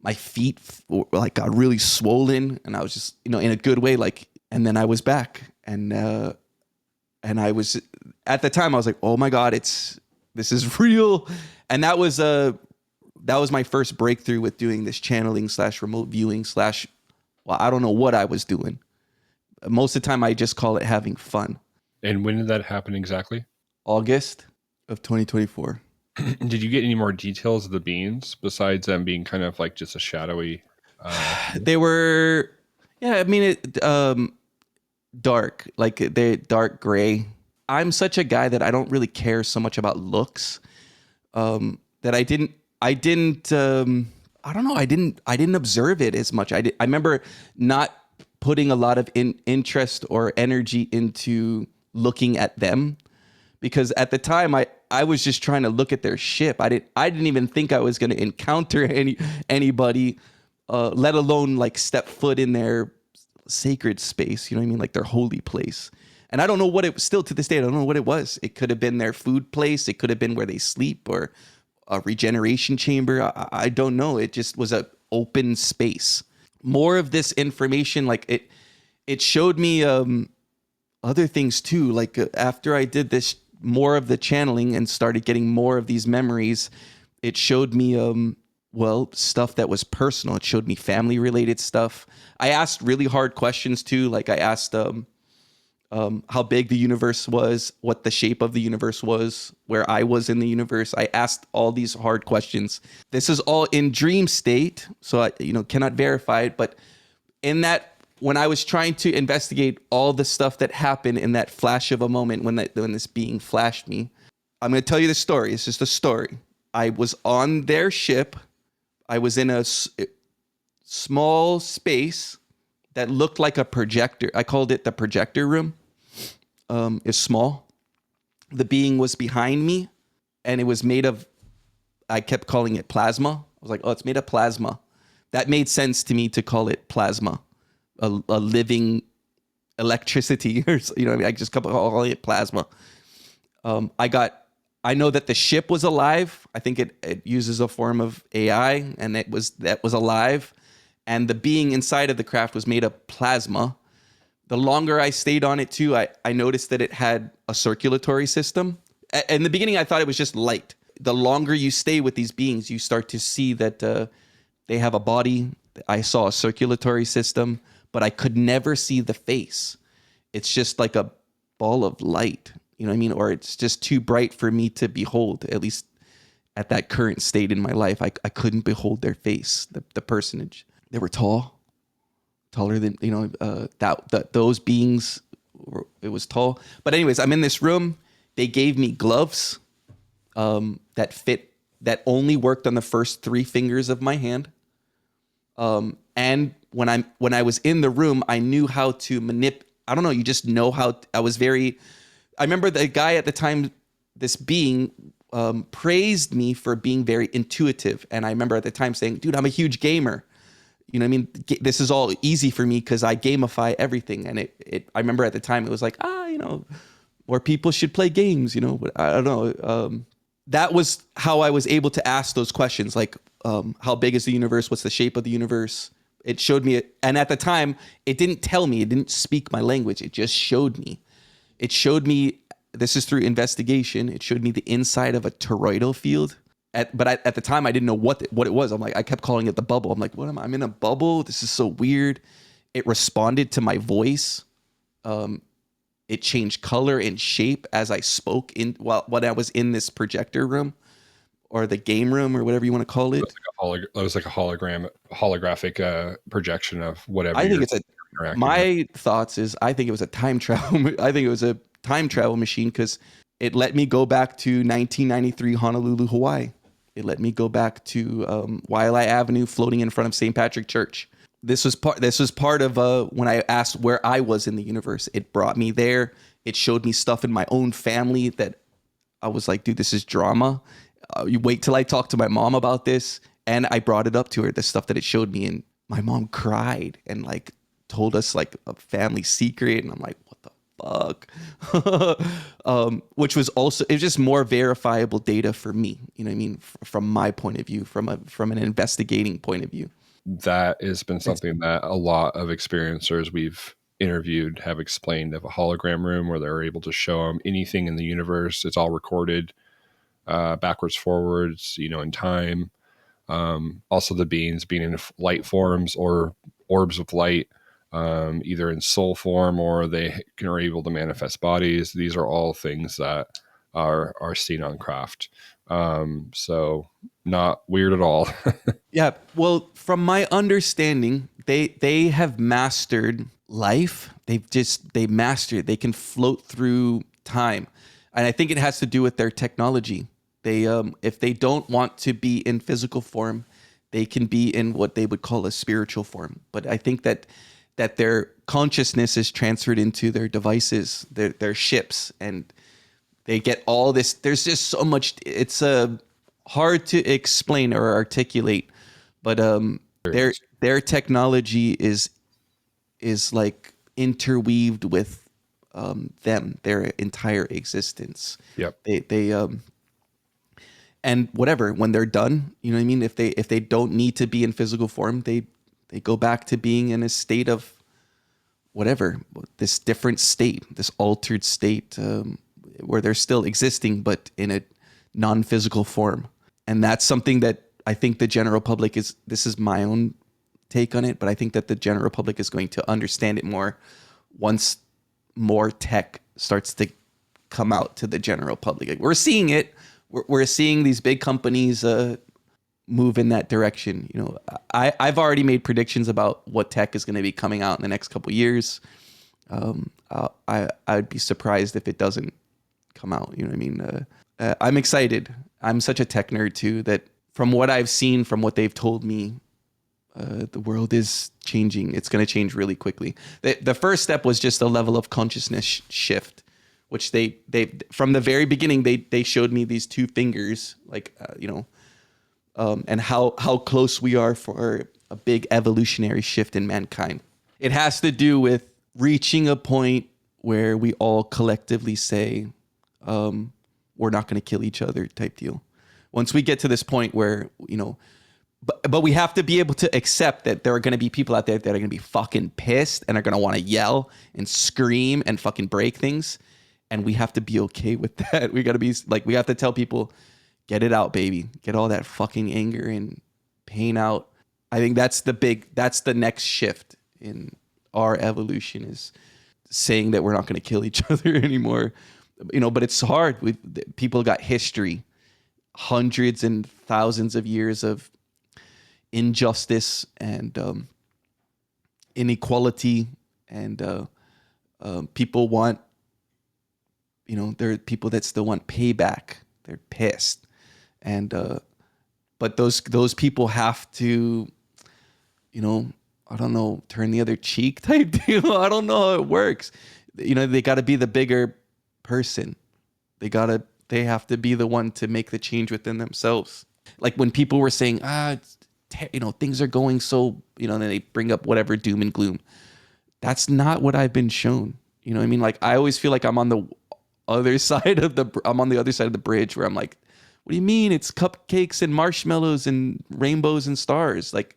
My feet like got really swollen, and I was just, in a good way. Like, and then I was back, and I was, at the time I was like, oh my God, this is real. And that was my first breakthrough with doing this channeling / remote viewing / well, I don't know what I was doing. Most of the time I just call it having fun. And when did that happen exactly? August of 2024. Did you get any more details of the beings besides them being kind of like just a shadowy? They were, yeah, I mean, dark, like they're dark gray. I'm such a guy that I don't really care so much about looks. That I didn't, I don't know. I didn't observe it as much. I remember not putting a lot of interest or energy into looking at them, because at the time I was just trying to look at their ship. I didn't even think I was going to encounter anybody, let alone like step foot in their sacred space. You know what I mean? Like their holy place. And I don't know what it was. Still to this day, I don't know what it was. It could have been their food place. It could have been where they sleep, or a regeneration chamber. I don't know. It just was an open space. More of this information, like it showed me other things too. Like after I did this, more of the channeling and started getting more of these memories, it showed me stuff that was personal. It showed me family related stuff. I asked really hard questions too. Like I asked how big the universe was, what the shape of the universe was, where I was in the universe. I asked all these hard questions. This is all in dream state, so I cannot verify it. But in that, when I was trying to investigate all the stuff that happened in that flash of a moment when this being flashed me, I'm going to tell you the story. It's just a story. I was on their ship. I was in a small space that looked like a projector. I called it the projector room. It's small. The being was behind me, and it was made of, I kept calling it plasma. I was like, oh, it's made of plasma. That made sense to me to call it plasma, a living electricity, or I just kept calling it plasma. I know that the ship was alive. I think it uses a form of AI, and that was alive. And the being inside of the craft was made of plasma. The longer I stayed on it too, I noticed that it had a circulatory system. In the beginning, I thought it was just light. The longer you stay with these beings, you start to see that they have a body. I saw a circulatory system, but I could never see the face. It's just like a ball of light, you know what I mean? Or it's just too bright for me to behold, at least at that current state in my life. I couldn't behold their face, the personage. They were taller than, those beings, it was tall. But anyways, I'm in this room. They gave me gloves that only worked on the first 3 fingers of my hand. And when I was in the room, I knew how to I don't know. You just know how. I remember the guy at the time, this being, praised me for being very intuitive. And I remember at the time saying, dude, I'm a huge gamer. You know what I mean? This is all easy for me because I gamify everything. And I remember at the time it was like, more people should play games, but I don't know. That was how I was able to ask those questions. Like, how big is the universe? What's the shape of the universe? It showed me it. And at the time it didn't tell me, it didn't speak my language. It just showed me. It showed me, this is through investigation. It showed me the inside of a toroidal field. But at the time, I didn't know what it was. I kept calling it the bubble. I'm like, what am I? I'm in a bubble. This is so weird. It responded to my voice. It changed color and shape as I spoke when I was in this projector room or the game room or whatever you want to call it. It was like a holographic projection of whatever. I think my thoughts is I think it was a time travel. I think it was a time travel machine because it let me go back to 1993 Honolulu, Hawaii. It let me go back to Waialae Avenue, floating in front of St. Patrick Church. This was part of when I asked where I was in the universe. It brought me there. It showed me stuff in my own family that I was like, dude, this is drama. You wait till I talk to my mom about this. And I brought it up to her, the stuff that it showed me. And my mom cried and like told us like a family secret. And I'm like, what the fuck? Which was also, it was just more verifiable data for me. You know what I mean? From my point of view, from an investigating point of view. That has been something that a lot of experiencers we've interviewed have explained, of a hologram room where they're able to show them anything in the universe. It's all recorded backwards, forwards, in time. Also the beings being in light forms or orbs of light, either in soul form or they are able to manifest bodies. These are all things that are seen on craft. So not weird at all. Yeah. Well, from my understanding, they have mastered life. They mastered it. They can float through time. And I think it has to do with their technology. They if they don't want to be in physical form, they can be in what they would call a spiritual form. But I think that their consciousness is transferred into their devices, their ships, and they get all this. There's just so much. It's hard to explain or articulate, but their technology is like interweaved with their entire existence. Yep. They and whatever, when they're done, you know what I mean? If they don't need to be in physical form, they go back to being in a state of whatever, this different state, this altered state, where they're still existing, but in a non-physical form. And that's something that I think the general public this is my own take on it, but I think that the general public is going to understand it more once more tech starts to come out to the general public. Like, we're seeing it. We're seeing these big companies move in that direction. I've already made predictions about what tech is going to be coming out in the next couple of years. I'd be surprised if it doesn't come out. You know what I mean? I'm excited. I'm such a tech nerd too, that from what I've seen, from what they've told me, the world is changing. It's going to change really quickly. The first step was just a level of consciousness shift, which they from the very beginning, they showed me these 2 fingers, like, and how close we are for a big evolutionary shift in mankind. It has to do with reaching a point where we all collectively say, we're not going to kill each other type deal. Once we get to this point where, but we have to be able to accept that there are going to be people out there that are going to be fucking pissed and are going to want to yell and scream and fucking break things. And we have to be okay with that. We got to be like, we have to tell people, get it out, baby. Get all that fucking anger and pain out. I think that's the next shift in our evolution, is saying that we're not going to kill each other anymore. But it's hard. People got history, hundreds and thousands of years of injustice and inequality, and people want there are people that still want payback. They're pissed. And, but those people have to, I don't know, turn the other cheek type deal. I don't know how it works. They got to be the bigger person. They have to be the one to make the change within themselves. Like when people were saying, things are going so, and then they bring up whatever doom and gloom. That's not what I've been shown. You know what I mean? Like I always feel like I'm on the other side of the bridge where I'm like, what do you mean? It's cupcakes and marshmallows and rainbows and stars. Like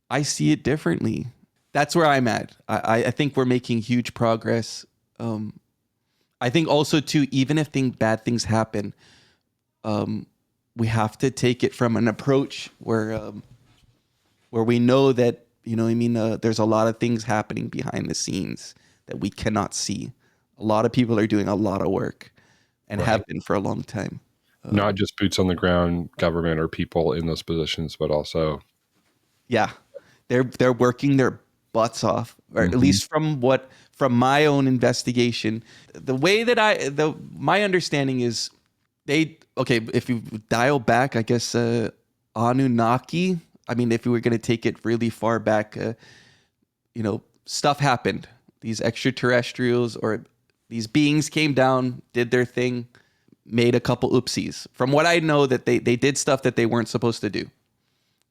I see it differently. That's where I'm at. I think we're making huge progress. I think also too, even if bad things happen, we have to take it from an approach where we know that, there's a lot of things happening behind the scenes that we cannot see. A lot of people are doing a lot of work and have been for a long time. Not just boots on the ground government or people in those positions, but also. Yeah, they're working their butts off, or at least from my own investigation. The way that my understanding is if you dial back, I guess, Anunnaki, I mean, if we were going to take it really far back, stuff happened. These extraterrestrials or these beings came down, did their thing, made a couple oopsies. From what I know, that they did stuff that they weren't supposed to do.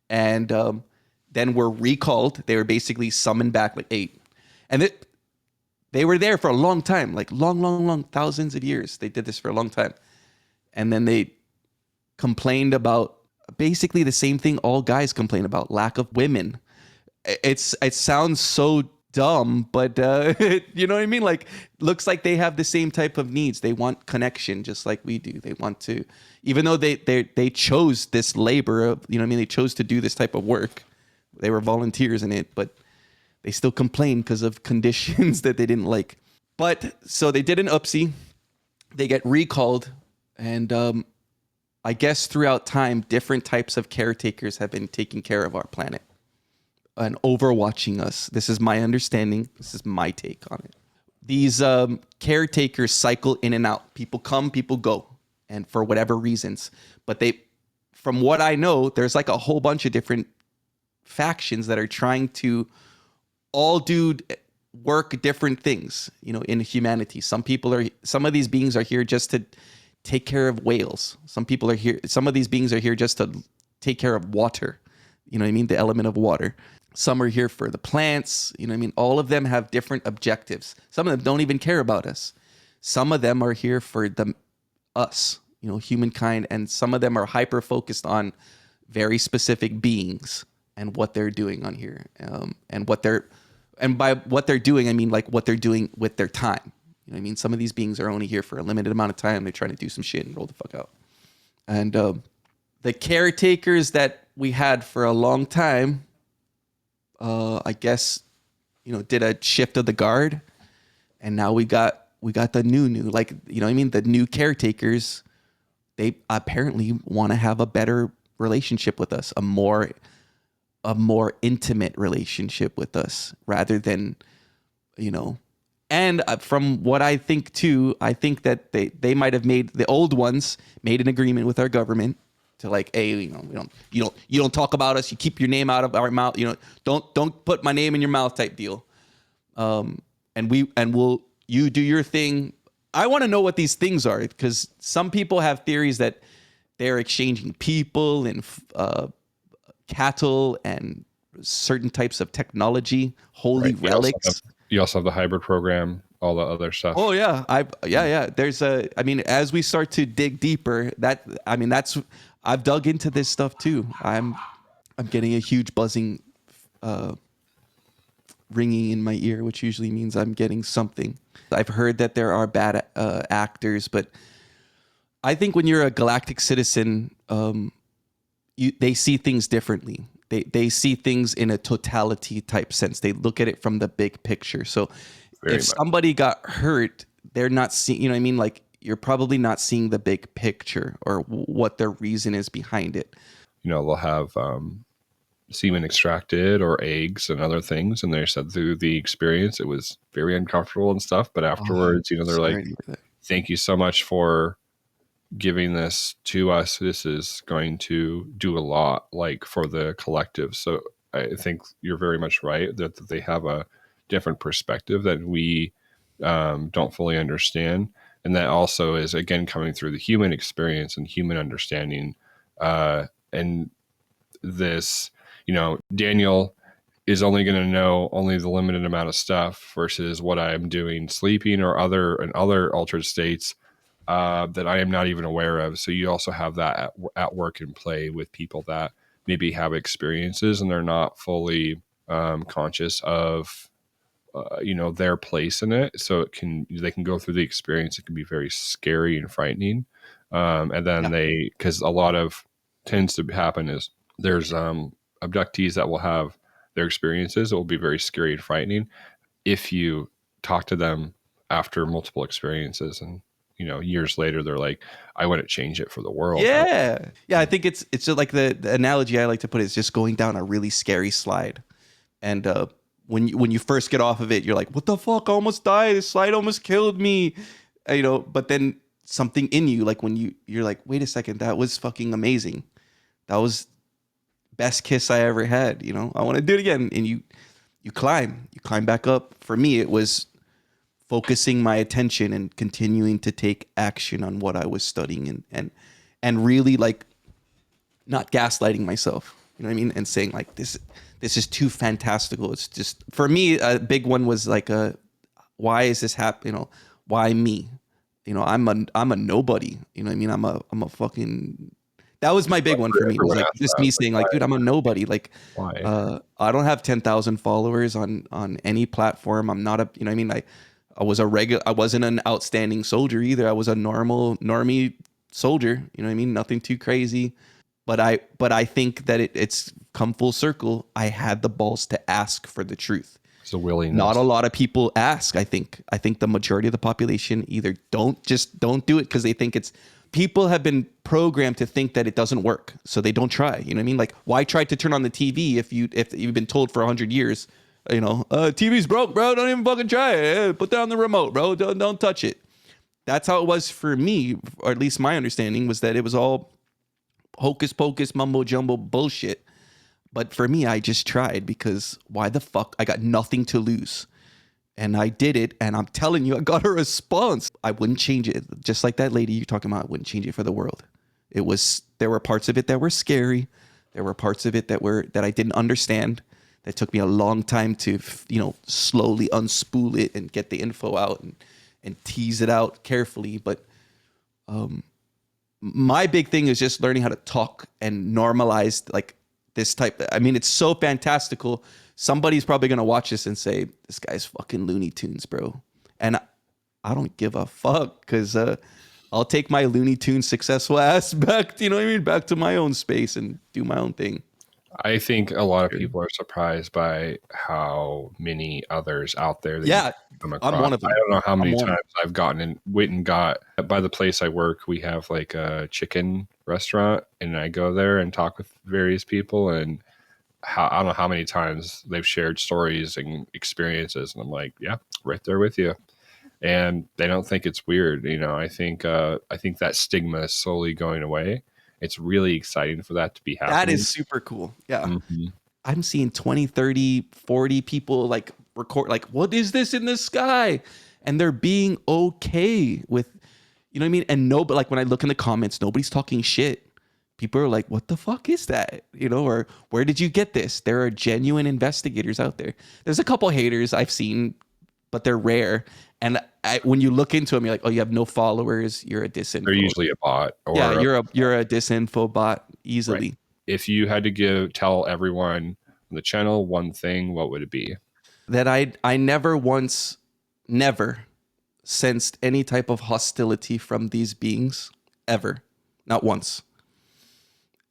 And then were recalled. They were basically summoned back like 8. And they were there for a long time, like long, thousands of years. They did this for a long time. And then they complained about basically the same thing all guys complain about, lack of women. It sounds so dumb, but you know what I mean? Like, looks like they have the same type of needs. They want connection just like we do. They want to, even though they chose this labor of, they chose to do this type of work. They were volunteers in it, but they still complain because of conditions that they didn't like. But so they did an oopsie. They get recalled. And I guess throughout time, different types of caretakers have been taking care of our planet and overwatching us. This is my understanding. This is my take on it. These caretakers cycle in and out. People come, people go, and for whatever reasons. But from what I know, there's like a whole bunch of different factions that are trying to all do work different things, in humanity. Some of these beings are here just to take care of whales. Some of these beings are here just to take care of water. You know what I mean? The element of water. Some are here for the plants. You know what I mean? All of them have different objectives. Some of them don't even care about us. Some of them are here for us, humankind. And some of them are hyper focused on very specific beings and what they're doing on here. And by what they're doing, I mean like what they're doing with their time. You know what I mean? Some of these beings are only here for a limited amount of time. They're trying to do some shit and roll the fuck out. And the caretakers that we had for a long time, I guess, did a shift of the guard. And now we got the new, like, you know what I mean? The new caretakers, they apparently want to have a better relationship with us, a more intimate relationship with us rather than, and from what I think too, I think that they might have the old ones made an agreement with our government to like, hey, you don't talk about us. You keep your name out of our mouth. Don't put my name in your mouth type deal. You do your thing. I want to know what these things are, because some people have theories that they're exchanging people and cattle and certain types of technology, holy relics. You also have the hybrid program, all the other stuff. Oh yeah. There's as we start to dig deeper, I've dug into this stuff too. I'm getting a huge buzzing, ringing in my ear, which usually means I'm getting something. I've heard that there are bad actors, but I think when you're a galactic citizen, they see things differently. They see things in a totality type sense. They look at it from the big picture. So if somebody got hurt, they're not seeing, you know what I mean? Like, you're probably not seeing the big picture or what their reason is behind it. They'll have semen extracted or eggs and other things. And they said through the experience, it was very uncomfortable and stuff. But afterwards, they're like, thank you so much for giving this to us. This is going to do a lot, like, for the collective. So I think you're very much right that they have a different perspective that we don't fully understand. And that also is, again, coming through the human experience and human understanding. And this, Daniel is only going to know only the limited amount of stuff versus what I'm doing sleeping or other altered states that I am not even aware of. So you also have that at work and play with people that maybe have experiences and they're not fully conscious of their place in it. So they can go through the experience. It can be very scary and frightening. And then because a lot of tends to happen is there's abductees that will have their experiences. It will be very scary and frightening if you talk to them after multiple experiences, and years later they're like, I wouldn't change it for the world. Yeah. I think it's just like the analogy I like to put is just going down a really scary slide, and when you first get off of it, you're like, what the fuck? I almost died. This slide almost killed me. But then something in you, like when you're like, wait a second, that was fucking amazing. That was best kiss I ever had. I want to do it again. And you climb back up. For me, it was focusing my attention and continuing to take action on what I was studying and really, like, not gaslighting myself. You know what I mean? And saying like, this is too fantastical. It's just, for me, a big one was like, why is this happening? Why me? I'm a nobody. You know what I mean? I'm a fucking, that was my big one for me. It was like just me saying like, dude, I'm a nobody. Like, why? I don't have 10,000 followers on any platform. I'm not I mean? I wasn't an outstanding soldier either. I was a normie soldier. You know what I mean? Nothing too crazy. But I think that it's come full circle. I had the balls to ask for the truth. It's a willingness. Not a lot of people ask. I think the majority of the population either don't do it because they think it's, people have been programmed to think that it doesn't work, so they don't try. You know what I mean? Like, why try to turn on the TV if you've been told for 100 years, TV's broke, bro. Don't even fucking try it. Put that on the remote, bro. Don't touch it. That's how it was for me, or at least my understanding was that it was all hocus pocus, mumbo jumbo bullshit. But for me, I just tried because why the fuck? I got nothing to lose. And I did it. And I'm telling you, I got a response. I wouldn't change it. Just like that lady you're talking about, I wouldn't change it for the world. There were parts of it that were scary. There were parts of it that I didn't understand. That took me a long time to, slowly unspool it and get the info out and tease it out carefully. But my big thing is just learning how to talk and normalize like this type. I mean, it's so fantastical. Somebody's probably going to watch this and say, this guy's fucking Looney Tunes, bro. And I don't give a fuck because I'll take my Looney Tunes successful ass back, back to my own space and do my own thing. I think a lot of people are surprised by how many others out there that Yeah, come across. I'm one of them. I don't know how many times I've went and got, by the place I work, we have like a chicken restaurant, and I go there and talk with various people, and I don't know how many times they've shared stories and experiences, and I'm like, yeah, right there with you. And they don't think it's weird. I think that stigma is slowly going away. It's really exciting for that to be happening. That is super cool. Yeah. Mm-hmm. I'm seeing 20, 30, 40 people like record, like, what is this in the sky? And they're being okay with, you know what I mean? And but like when I look in the comments, nobody's talking shit. People are like, what the fuck is that? Or where did you get this? There are genuine investigators out there. There's a couple haters I've seen, but they're rare. And when you look into them, you're like, oh, you have no followers. You're a disinfo. They're usually a bot. Or yeah, you're a disinfo bot easily. Right. If you had to tell everyone on the channel one thing, what would it be? That I never sensed any type of hostility from these beings ever, not once.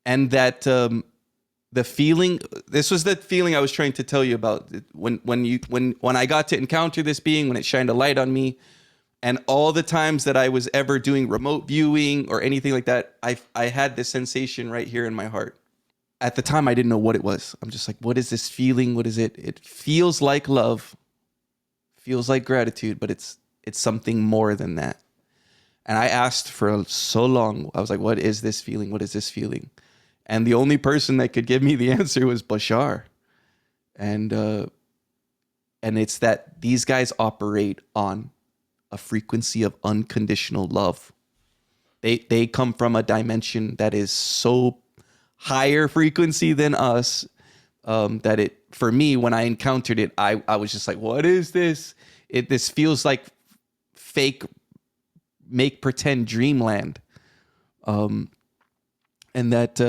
And that the feeling, this was the feeling I was trying to tell you about when I got to encounter this being, when it shined a light on me, and all the times that I was ever doing remote viewing or anything like that, I had this sensation right here in my heart. At the time, I didn't know what it was. I'm just like, what is this feeling? What is it? It feels like love, feels like gratitude, but it's something more than that. And I asked for so long. I was like, what is this feeling? What is this feeling? And the only person that could give me the answer was Bashar. And it's that these guys operate on a frequency of unconditional love. They come from a dimension that is so higher frequency than us, that it, for me, when I encountered it, I was just like, what is this? This feels like fake, make pretend dreamland. And that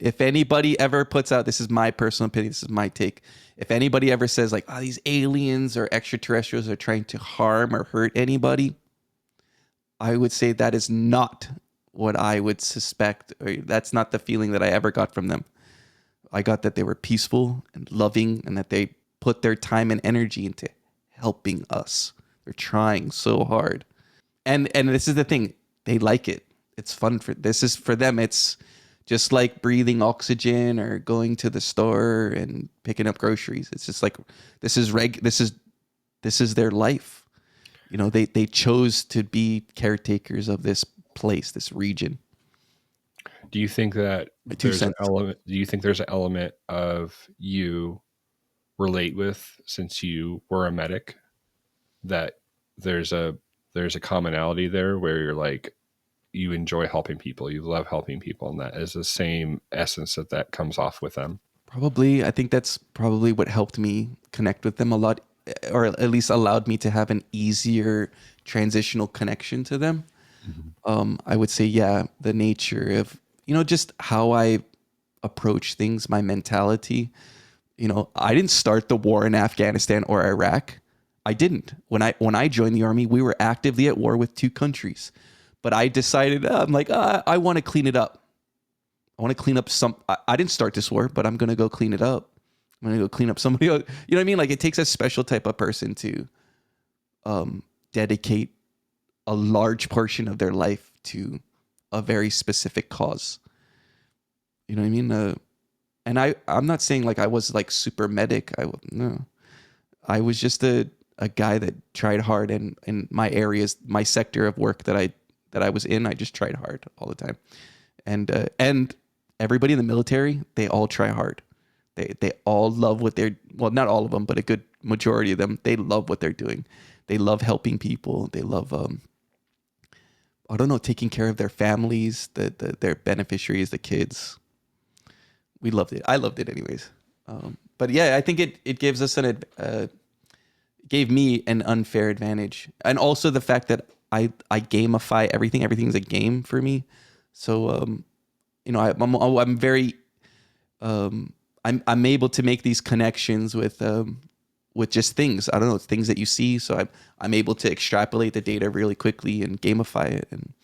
if anybody ever puts out, this is my personal opinion, this is my take, if anybody ever says like, oh, these aliens or extraterrestrials are trying to harm or hurt anybody, I would say that is not what I would suspect, or that's not the feeling that I ever got from them. I got that they were peaceful and loving, and that they put their time and energy into helping us. They're trying so hard. And this is the thing, they like it. It's fun for them. It's just like breathing oxygen or going to the store and picking up groceries. It's just like, this is their life. You know, they chose to be caretakers of this place, this region. Do you think that there's an element? Do you think there's an element of you relate with, since you were a medic, that there's a commonality there where you're like, you enjoy helping people, you love helping people, and that is the same essence that comes off with them? Probably. I think that's probably what helped me connect with them a lot, or at least allowed me to have an easier transitional connection to them. Mm-hmm. I would say, yeah, the nature of, just how I approach things, my mentality. I didn't start the war in Afghanistan or Iraq. I didn't. When I joined the army, we were actively at war with two countries. But I decided, I'm like, I want to clean it up. I want to clean up I didn't start this war, but I'm going to go clean it up. I'm going to go clean up somebody else. You know what I mean? Like, it takes a special type of person to dedicate a large portion of their life to a very specific cause. You know what I mean? And I'm not saying like I was like super medic. No. I was just a guy that tried hard, and in my areas, my sector of work that I was in, I just tried hard all the time. And everybody in the military, they all try hard. They all love what well, not all of them, but a good majority of them, they love what they're doing. They love helping people. They love, I don't know, taking care of their families, their beneficiaries, the kids. We loved it. I loved it anyways. But yeah, I think it gives us gave me an unfair advantage. And also the fact that I gamify everything. Everything's a game for me. So, I'm very, I'm able to make these connections with just things. I don't know, things that you see. So I'm able to extrapolate the data really quickly and gamify it. And,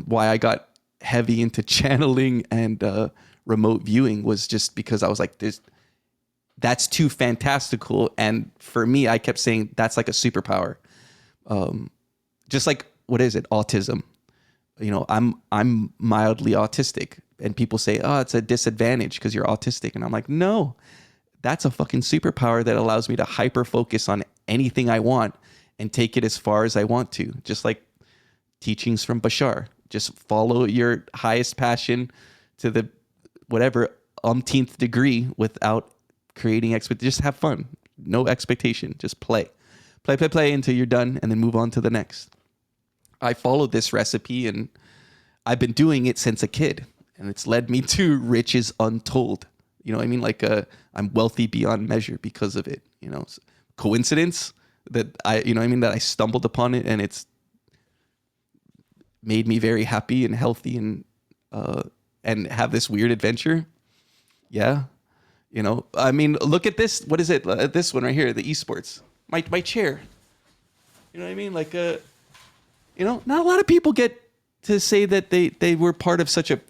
why I got heavy into channeling and remote viewing was just because I was like, that's too fantastical. And for me, I kept saying that's like a superpower. Just like, what is it? Autism. I'm mildly autistic, and people say, oh, it's a disadvantage because you're autistic. And I'm like, no, that's a fucking superpower that allows me to hyper focus on anything I want and take it as far as I want to. Just like teachings from Bashar, just follow your highest passion to the whatever umpteenth degree without creating just have fun. No expectation, just play until you're done, and then move on to the next. I followed this recipe, and I've been doing it since a kid, and it's led me to riches untold. You know what I mean? Like, I'm wealthy beyond measure because of it. Coincidence that that I stumbled upon it, and it's made me very happy and healthy, and have this weird adventure. Yeah. I mean, look at this. What is it? This one right here, the esports. My chair. You know what I mean? Like, not a lot of people get to say that they were part of such a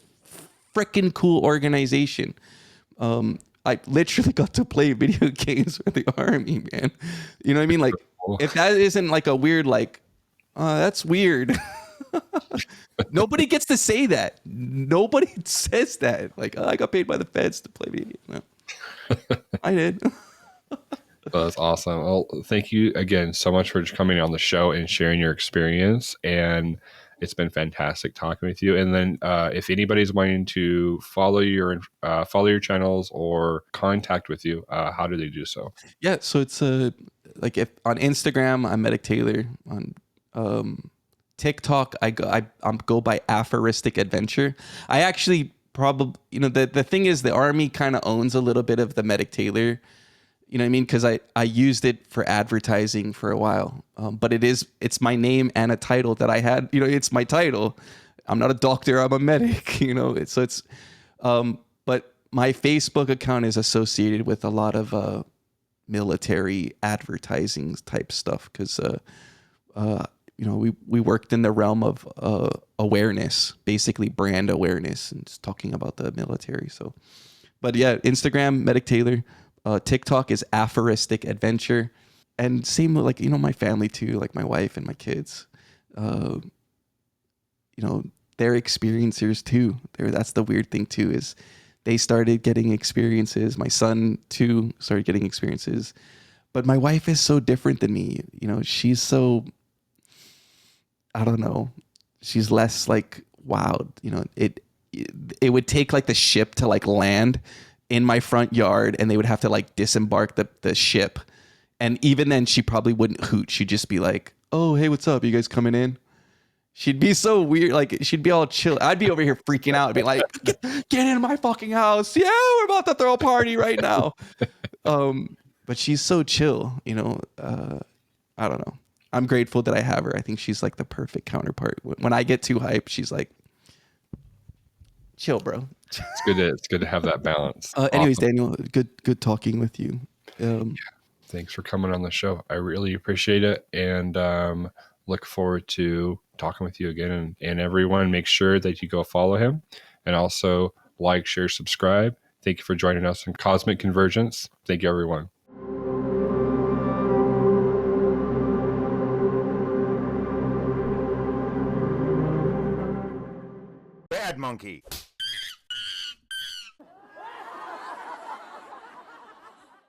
freaking cool organization. I literally got to play video games with the army, man. You know what I mean? Like, if that isn't like a weird, like, that's weird. Nobody gets to say that. Nobody says that. Like, I got paid by the feds to play video games. No. I did. Well, that's awesome. Well, thank you again so much for coming on the show and sharing your experience. And it's been fantastic talking with you. And then, if anybody's wanting to follow your channels or contact with you, how do they do so? Yeah, so it's like if on Instagram I'm MedicTaylor. On TikTok I go by Aphoristic Adventure. I actually probably, the thing is the Army kind of owns a little bit of the MedicTaylor. You know what I mean? Because I used it for advertising for a while, but it's my name and a title that I had. It's my title. I'm not a doctor. I'm a medic. But my Facebook account is associated with a lot of military advertising type stuff because we worked in the realm of awareness, basically brand awareness, and just talking about the military. So, but yeah, Instagram MedicTaylor. TikTok is Aphoristic Adventure, and same with my family too, like my wife and my kids. They're experiencers too. That's the weird thing too, is they started getting experiences. My son too started getting experiences, but my wife is so different than me. She's so, I don't know. She's less like wild. It would take like the ship to like land in my front yard, and they would have to like disembark the ship. And even then she probably wouldn't hoot. She'd just be like, "Oh, hey, what's up? You guys coming in?" She'd be so weird. Like, she'd be all chill. I'd be over here freaking out, be like, get in my fucking house. Yeah, we're about to throw a party right now. But she's so chill, I don't know. I'm grateful that I have her. I think she's like the perfect counterpart. When I get too hyped, she's like, chill, bro. It's good to have that balance. Anyways, Awesome. Daniel, good talking with you. Thanks for coming on the show. I really appreciate it, and look forward to talking with you again. And everyone, make sure that you go follow him, and also like, share, subscribe. Thank you for joining us in Cosmic Convergence. Thank you, everyone. Bad monkey.